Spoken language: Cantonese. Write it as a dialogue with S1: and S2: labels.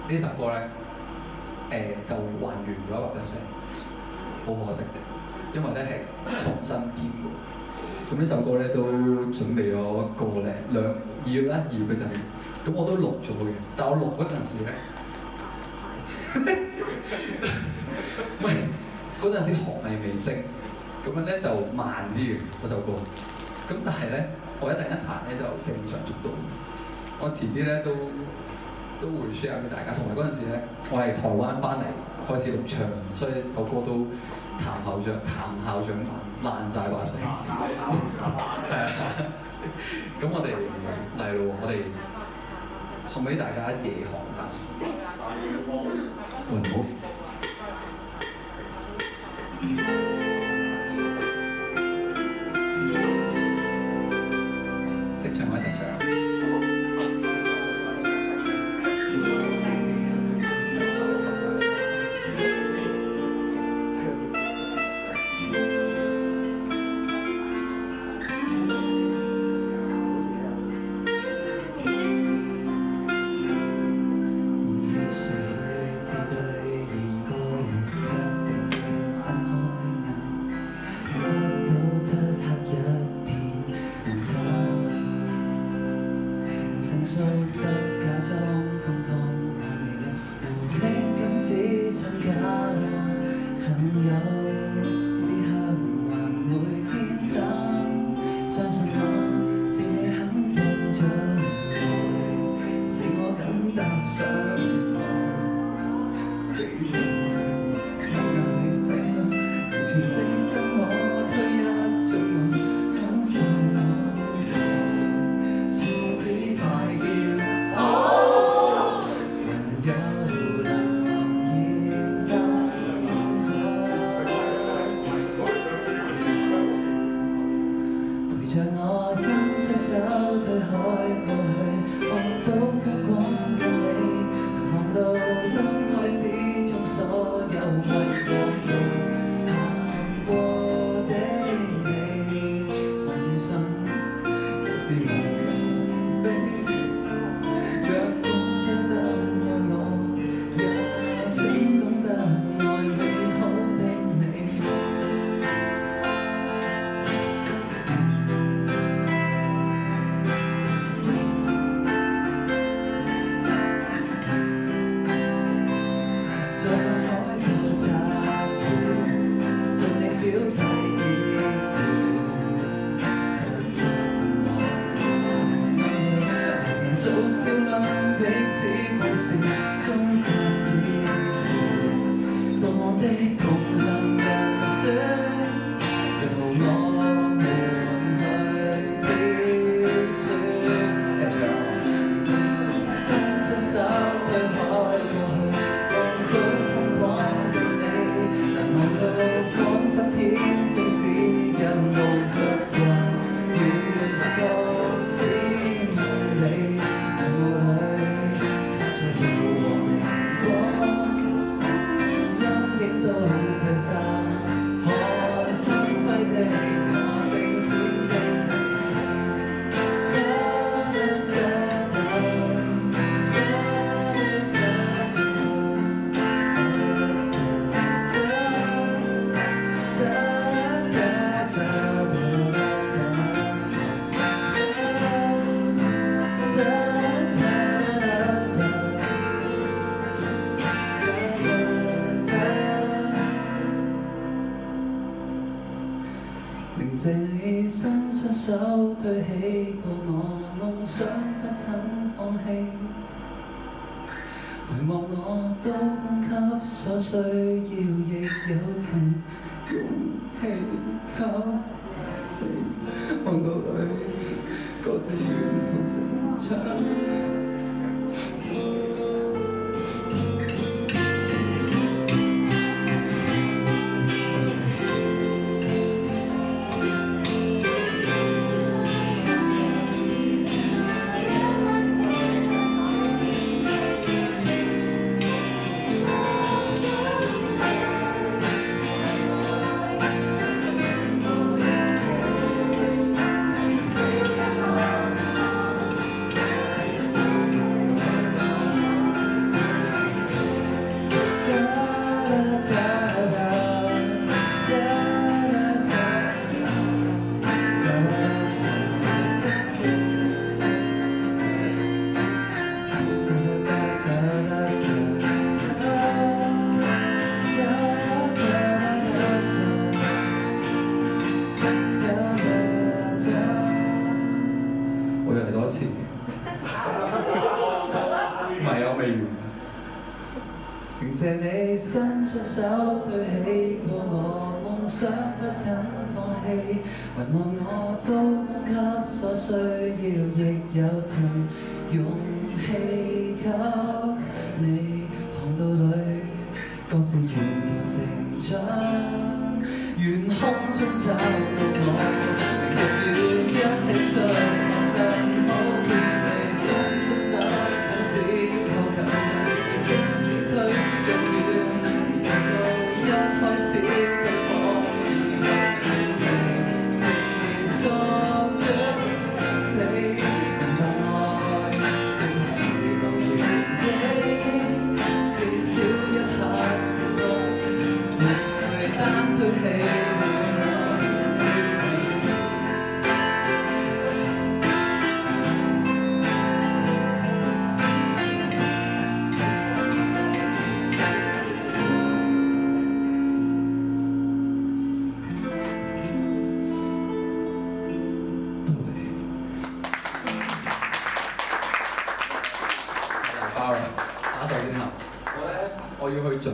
S1: 呢首歌咧，就還原咗一把聲，好可惜嘅，因為咧係重新編嘅。咁呢首歌咧都準備咗2月啦，2月嗰陣，咁我都錄咗嘅，但我錄嗰陣時咧，喂，嗰陣時學藝未精，咁樣咧就慢啲嘅嗰首歌。咁但係咧，我一彈一彈咧就正常速度。我遲啲咧都會 share 俾大家，同埋嗰陣時咧，我係台灣翻嚟開始錄唱，所以首歌都譚校長爛晒把聲。係啊，咁我哋嚟咯，我哋送俾大家夜航燈。喂，好。識唱咪識唱。
S2: 推起過我夢想，不肯放棄。回望我都供給所需要，亦有曾勇氣給你。望到裏各自遠航成長。
S1: 係我未完。
S2: 感謝你伸出手對起過我夢想，不忍放棄，遺忘我都供給所需要，亦有曾勇氣給你。航道裏各自沿途成長，願空中找到我，明日要一起出發，趁好天未伸出手，很少靠近，但是距更遠，如做一開始的謊言，未作準備，明白愛並是無原的，至少一刻之中，會單推起。
S1: 包啦，打就先啦。我要去準。